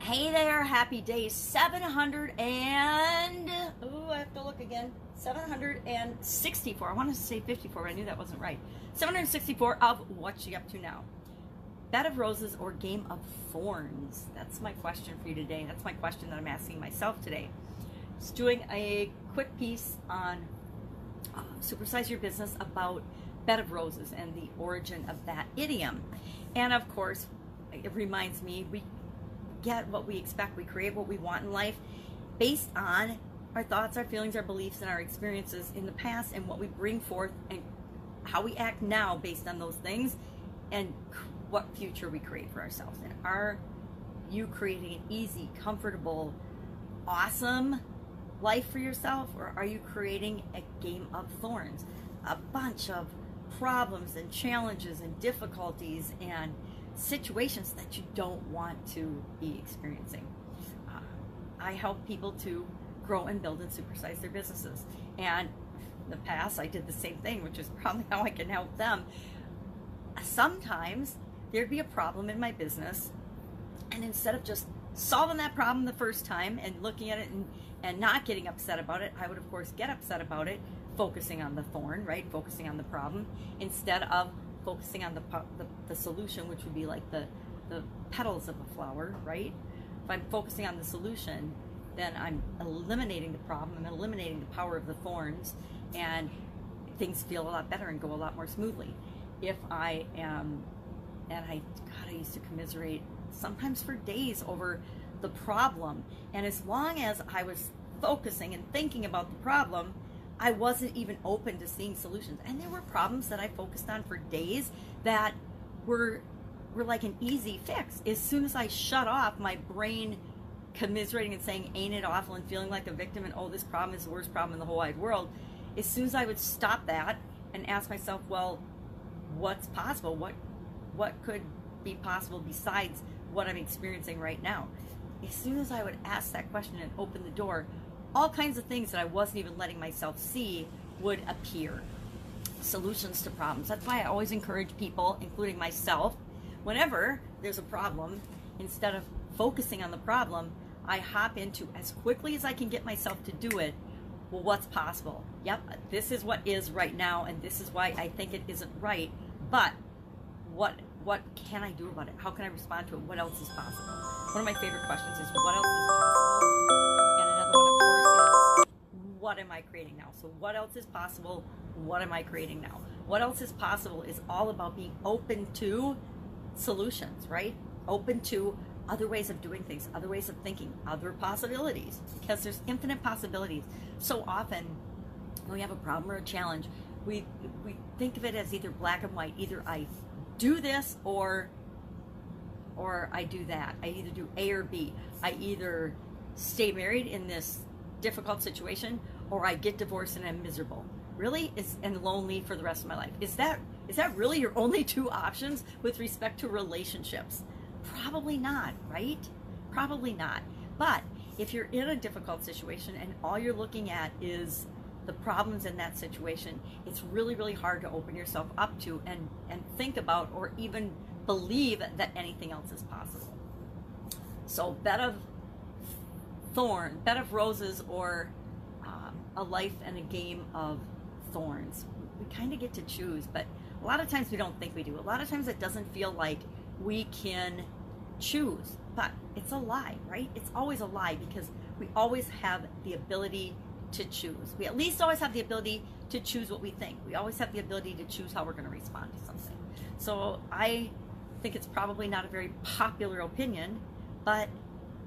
Hey there, happy day 700 and, I have to look again, 764. I wanted to say 54, but I knew that wasn't right. 764 of What You Up To Now. Bed of Roses or Game of Thornes? That's my question for you today. That's my question that I'm asking myself today. Just doing a quick piece on Supersize Your Business about Bed of Roses and the origin of that idiom. And of course, it reminds me, we get what we expect, we create what we want in life based on our thoughts, our feelings, our beliefs, and our experiences in the past, and what we bring forth and how we act now based on those things, and what future we create for ourselves. And are you creating an easy, comfortable, awesome life for yourself, or are you creating a game of thorns, a bunch of problems and challenges and difficulties and situations that you don't want to be experiencing? I help people to grow and build and supersize their businesses. And in the past, I did the same thing, which is probably how I can help them. Sometimes there'd be a problem in my business, and instead of just solving that problem the first time and looking at it and not getting upset about it, I would of course get upset about it, focusing on the thorn, right? Focusing on the problem instead of focusing on the solution, which would be like the petals of a flower, right? If I'm focusing on the solution, then I'm eliminating the problem, I'm eliminating the power of the thorns, and things feel a lot better and go a lot more smoothly. If I am, and I used to commiserate sometimes for days over the problem, and as long as I was focusing and thinking about the problem, I wasn't even open to seeing solutions. And there were problems that I focused on for days that were like an easy fix. As soon as I shut off my brain commiserating and saying, ain't it awful, and feeling like a victim and, oh, this problem is the worst problem in the whole wide world, as soon as I would stop that and ask myself, well, what's possible? What could be possible besides what I'm experiencing right now? As soon as I would ask that question and open the door, all kinds of things that I wasn't even letting myself see would appear. Solutions to problems. That's why I always encourage people, including myself, whenever there's a problem, instead of focusing on the problem, I hop into, as quickly as I can get myself to do it, well, what's possible? Yep, this is what is right now, and this is why I think it isn't right, but what can I do about it? How can I respond to it? What else is possible? One of my favorite questions is, what else is possible? And another one, of course, is, what am I creating now? So what else is possible? What am I creating now? What else is possible is all about being open to solutions, right? Open to other ways of doing things, other ways of thinking, other possibilities, because there's infinite possibilities. So often when we have a problem or a challenge, we think of it as either black and white. Either I do this or I do that. I either do A or B. I either stay married in this difficult situation, or I get divorced and I'm miserable. Really? And lonely for the rest of my life. Is that really your only two options with respect to relationships? Probably not, right? Probably not. But if you're in a difficult situation and all you're looking at is the problems in that situation, it's really, really hard to open yourself up to and think about or even believe that anything else is possible. So bed of roses, or a life and a game of thorns. We kind of get to choose, but a lot of times we don't think we do. A lot of times it doesn't feel like we can choose, but it's a lie, right? It's always a lie, because we always have the ability to choose. We at least always have the ability to choose what we think. We always have the ability to choose how we're going to respond to something. So I think it's probably not a very popular opinion, but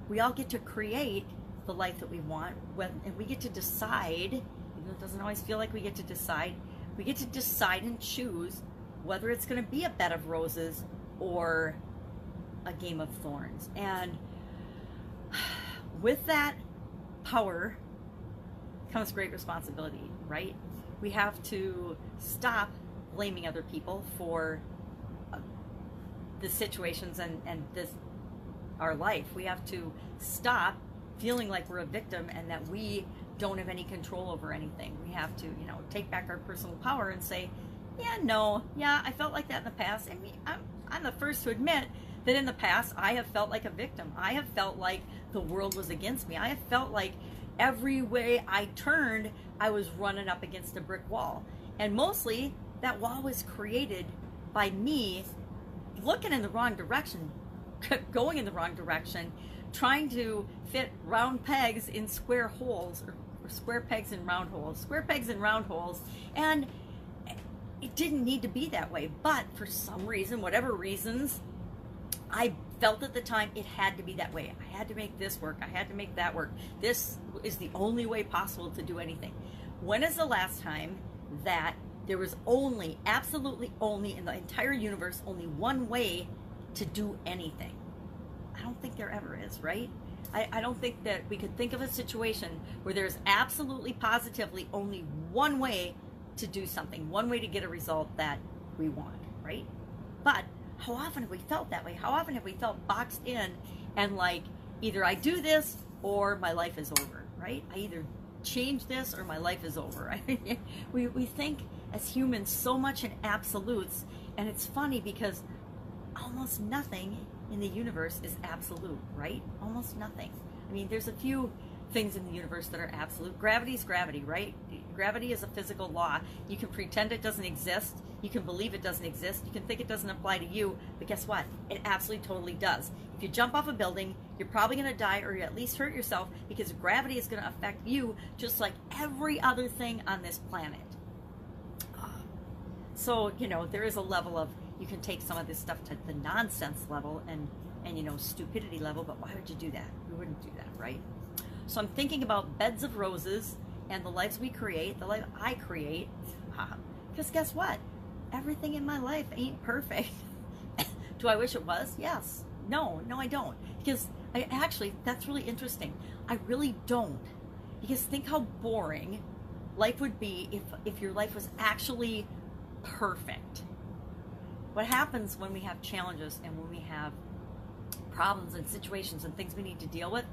we all get to create the life that we want, and we get to decide, even though it doesn't always feel like we get to decide, we get to decide and choose whether it's going to be a bed of roses or a game of thorns. And with that power comes great responsibility, right? We have to stop blaming other people for the situations and this our life. We have to stop feeling like we're a victim and that we don't have any control over anything. We have to, take back our personal power and say, I felt like that in the past. I mean, I'm the first to admit that in the past I have felt like a victim. I have felt like the world was against me. I have felt like every way I turned, I was running up against a brick wall. And mostly that wall was created by me looking in the wrong direction, going in the wrong direction, trying to fit round pegs in square holes, or square pegs in round holes, square pegs in round holes. And it didn't need to be that way. But for some reason, whatever reasons, I felt at the time it had to be that way. I had to make this work. I had to make that work. This is the only way possible to do anything. When is the last time that there was only, absolutely only in the entire universe, only one way to do anything? I don't think there ever is, right? I don't think that we could think of a situation where there's absolutely, positively only one way to do something, one way to get a result that we want, right? But how often have we felt that way? How often have we felt boxed in and like, either I do this or my life is over, right? I either change this or my life is over. we think as humans so much in absolutes, and it's funny because almost nothing in the universe is absolute, right? Almost nothing. I mean, there's a few things in the universe that are absolute. Gravity is gravity, right? Gravity is a physical law. You can pretend it doesn't exist. You can believe it doesn't exist. You can think it doesn't apply to you, but guess what? It absolutely totally does. If you jump off a building, you're probably going to die, or you at least hurt yourself, because gravity is going to affect you just like every other thing on this planet. So, you know, there is a level of, you can take some of this stuff to the nonsense level and you know, stupidity level, but why would you do that? We wouldn't do that, right? So I'm thinking about beds of roses and the lives we create, the life I create. Because guess what? Everything in my life ain't perfect. Do I wish it was? Yes. No, I don't. Because I actually, that's really interesting. I really don't. Because think how boring life would be if your life was actually perfect. What happens when we have challenges and when we have problems and situations and things we need to deal with?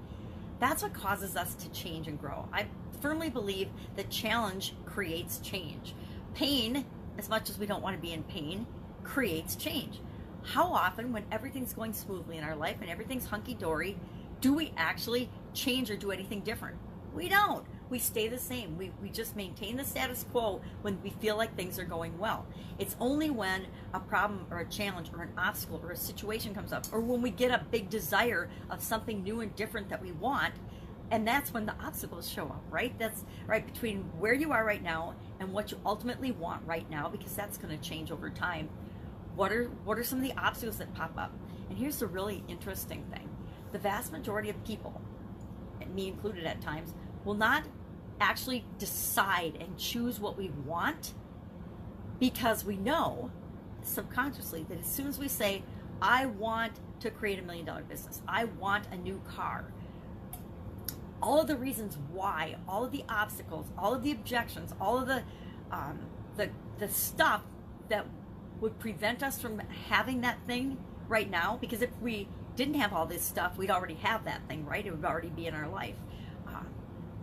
That's what causes us to change and grow. I firmly believe that challenge creates change. Pain, as much as we don't want to be in pain, creates change. How often, when everything's going smoothly in our life and everything's hunky-dory, do we actually change or do anything different? We don't. We stay the same. We just maintain the status quo when we feel like things are going well. It's only when a problem or a challenge or an obstacle or a situation comes up, or when we get a big desire of something new and different that we want, and that's when the obstacles show up, right? That's right between where you are right now and what you ultimately want right now, because that's going to change over time. What are some of the obstacles that pop up? And here's the really interesting thing. The vast majority of people, and me included at times, will not actually decide and choose what we want, because we know subconsciously that as soon as we say, I want to create $1 million business, I want a new car, all of the reasons why, all of the obstacles, all of the objections, all of the stuff that would prevent us from having that thing right now, because if we didn't have all this stuff, we'd already have that thing, right? It would already be in our life.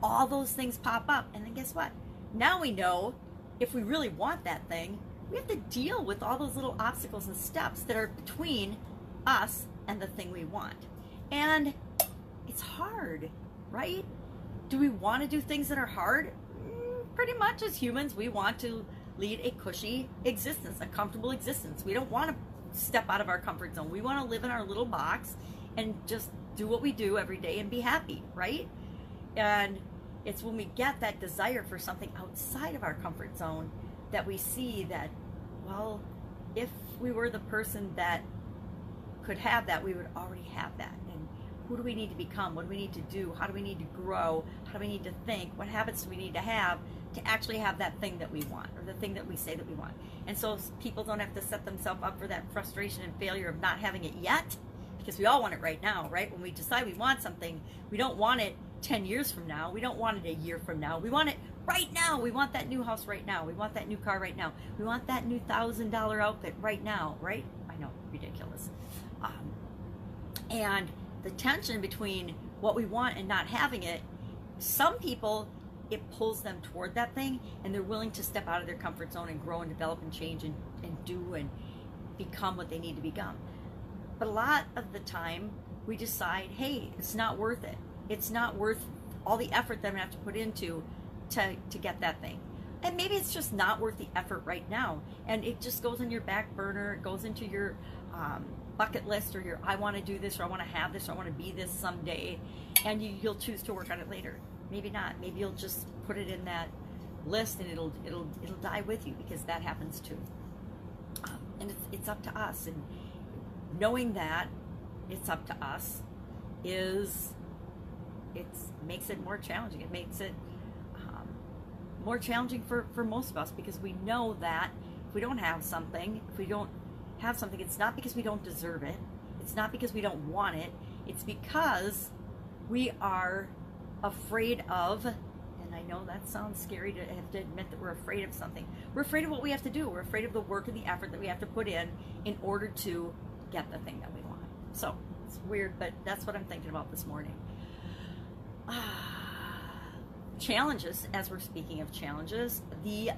All those things pop up, and then guess what? Now we know if we really want that thing, we have to deal with all those little obstacles and steps that are between us and the thing we want. And it's hard, right? Do we want to do things that are hard? Pretty much as humans, we want to lead a cushy existence, a comfortable existence. We don't want to step out of our comfort zone. We want to live in our little box and just do what we do every day and be happy, right? And it's when we get that desire for something outside of our comfort zone that we see that, well, if we were the person that could have that, we would already have that. And who do we need to become? What do we need to do? How do we need to grow? How do we need to think? What habits do we need to have actually have that thing that we want, or the thing that we say that we want? And so people don't have to set themselves up for that frustration and failure of not having it yet, because we all want it right now, right? When we decide we want something, we don't want it 10 years from now. We don't want it a year from now. We want it right now. We want that new house right now. We want that new car right now. We want that new $1,000 outfit right now, right? I know, ridiculous. And the tension between what we want and not having it, some people, it pulls them toward that thing, and they're willing to step out of their comfort zone and grow and develop and change and do and become what they need to become. But a lot of the time we decide, hey, it's not worth it. It's not worth all the effort that I'm gonna have to put into to get that thing. And maybe it's just not worth the effort right now. And it just goes in your back burner, it goes into your bucket list, or your I want to do this, or I want to have this, or I want to be this someday. And you'll choose to work on it later. Maybe not. Maybe you'll just put it in that list, and it'll die with you, because that happens too. And it's up to us. And knowing that it's up to us makes it more challenging. It makes it more challenging for most of us, because we know that if we don't have something, it's not because we don't deserve it. It's not because we don't want it. It's because we are afraid of, and I know that sounds scary to have to admit that we're afraid of something. We're afraid of what we have to do. We're afraid of the work and the effort that we have to put in order to get the thing that we want. So it's weird, but that's what I'm thinking about this morning. Challenges, as we're speaking of challenges, the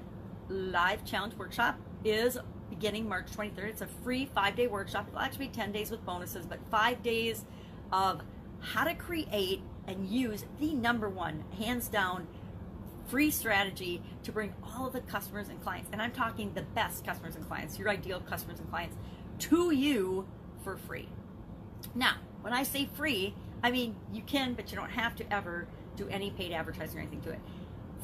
live challenge workshop is beginning March 23rd. It's a free 5-day workshop. It'll actually be 10 days with bonuses, but 5 days of how to create and use the number one, hands down, free strategy to bring all of the customers and clients, and I'm talking the best customers and clients, your ideal customers and clients, to you for free. Now, when I say free, I mean you can, but you don't have to ever do any paid advertising or anything to it.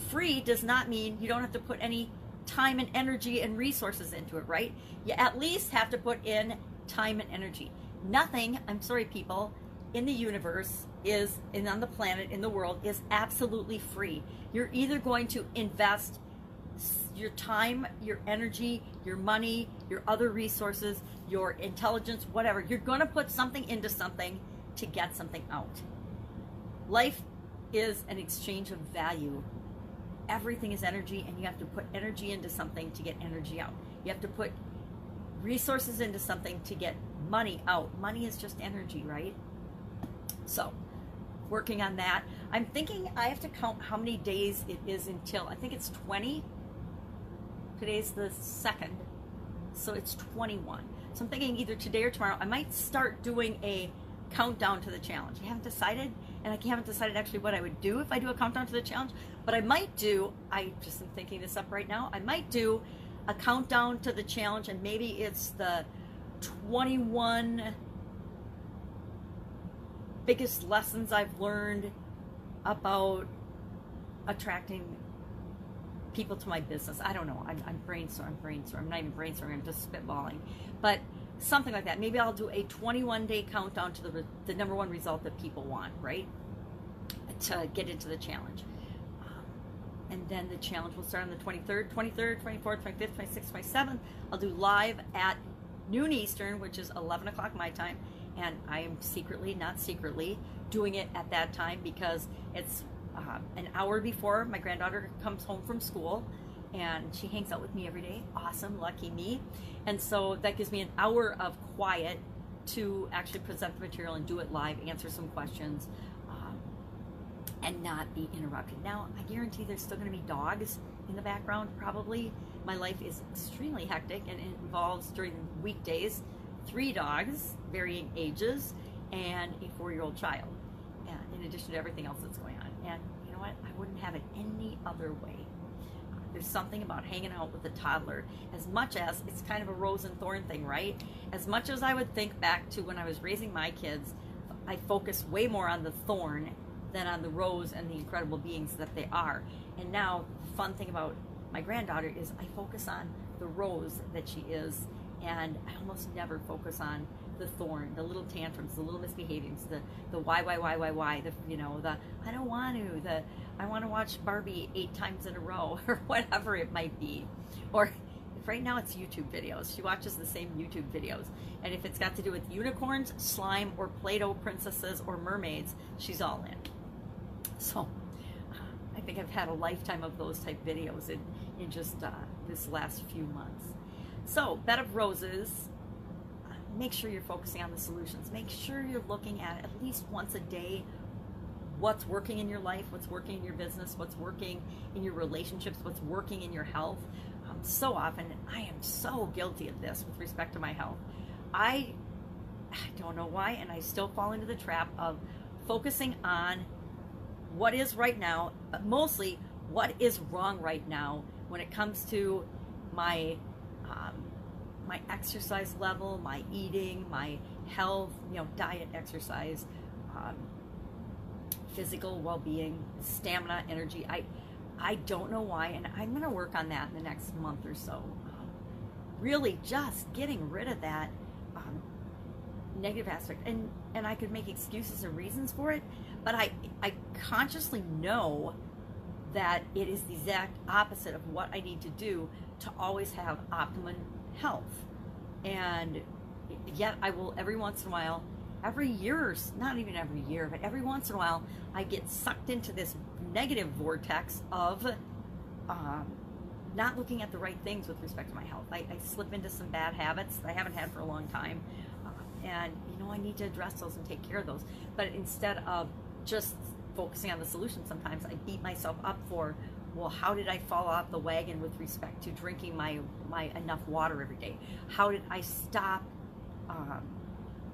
Free does not mean you don't have to put any time and energy and resources into it, right? You at least have to put in time and energy. Nothing, I'm sorry people, in the universe and on the planet, in the world, is absolutely free. You're either going to invest your time, your energy, your money, your other resources, your intelligence, whatever. You're going to put something into something to get something out. Life is an exchange of value. Everything is energy, and you have to put energy into something to get energy out. You have to put resources into something to get money out. Money is just energy, right? So, working on that. I'm thinking I have to count how many days it is until, I think it's 20. Today's the 2nd, so it's 21. So I'm thinking either today or tomorrow, I might start doing a countdown to the challenge. I haven't decided, and I haven't decided actually what I would do if I do a countdown to the challenge, but I might do, I just am thinking this up right now, I might do a countdown to the challenge, and maybe it's the 21 biggest lessons I've learned about attracting people to my business. I don't know. I'm brainstorming. I'm not even brainstorming. I'm just spitballing. But something like that. Maybe I'll do a 21-day countdown to the number one result that people want, right? To get into the challenge. And then the challenge will start on the 23rd, 24th, 25th, 26th, 27th. I'll do live at noon Eastern, which is 11 o'clock my time. And I am secretly, not secretly, doing it at that time because it's an hour before my granddaughter comes home from school, and she hangs out with me every day. Awesome, lucky me. And so that gives me an hour of quiet to actually present the material and do it live, answer some questions, and not be interrupted. Now, I guarantee there's still going to be dogs in the background, probably. My life is extremely hectic, and it involves, during weekdays, 3 dogs, varying ages, and a 4-year-old child, and in addition to everything else that's going on. And you know what? I wouldn't have it any other way. There's something about hanging out with a toddler, as much as it's kind of a rose and thorn thing, right? As much as I would think back to when I was raising my kids, I focused way more on the thorn than on the rose and the incredible beings that they are. And now, the fun thing about my granddaughter is I focus on the rose that she is, and I almost never focus on the thorn, the little tantrums, the little misbehavings, the why, the, you know, the I don't want to, the I want to watch Barbie 8 times in a row, or whatever it might be. Or right now it's YouTube videos. She watches the same YouTube videos. And if it's got to do with unicorns, slime, or Play-Doh princesses, or mermaids, she's all in. So I think I've had a lifetime of those type videos in just this last few months. So, Bed of Roses, make sure you're focusing on the solutions. Make sure you're looking at least once a day what's working in your life, what's working in your business, what's working in your relationships, what's working in your health. So often, I am so guilty of this with respect to my health. I I don't know why, and I still fall into the trap of focusing on what is right now, but mostly what is wrong right now when it comes to my my exercise level, my eating, my health, diet, exercise, physical well-being, stamina, energy. I don't know why, and I'm going to work on that in the next month or so. Really just getting rid of that negative aspect. And I could make excuses and reasons for it, but I consciously know that it is the exact opposite of what I need to do to always have optimum health. And yet I will every once in a while, every year, not even every year, but every once in a while, I get sucked into this negative vortex of not looking at the right things with respect to my health. I slip into some bad habits that I haven't had for a long time. And, I need to address those and take care of those. But instead of just focusing on the solution, sometimes I beat myself up for, well, how did I fall off the wagon with respect to drinking my enough water every day? How did I stop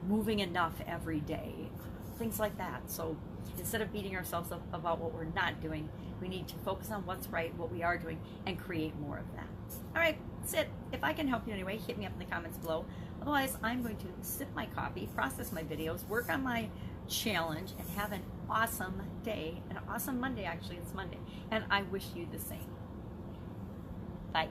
moving enough every day? Things like that. So instead of beating ourselves up about what we're not doing, we need to focus on what's right, what we are doing, and create more of that. All right, that's it. If I can help you in any way, hit me up in the comments below. Otherwise, I'm going to sip my coffee, process my videos, work on my challenge, and have an awesome day. An awesome Monday, actually. It's Monday. And I wish you the same. Bye.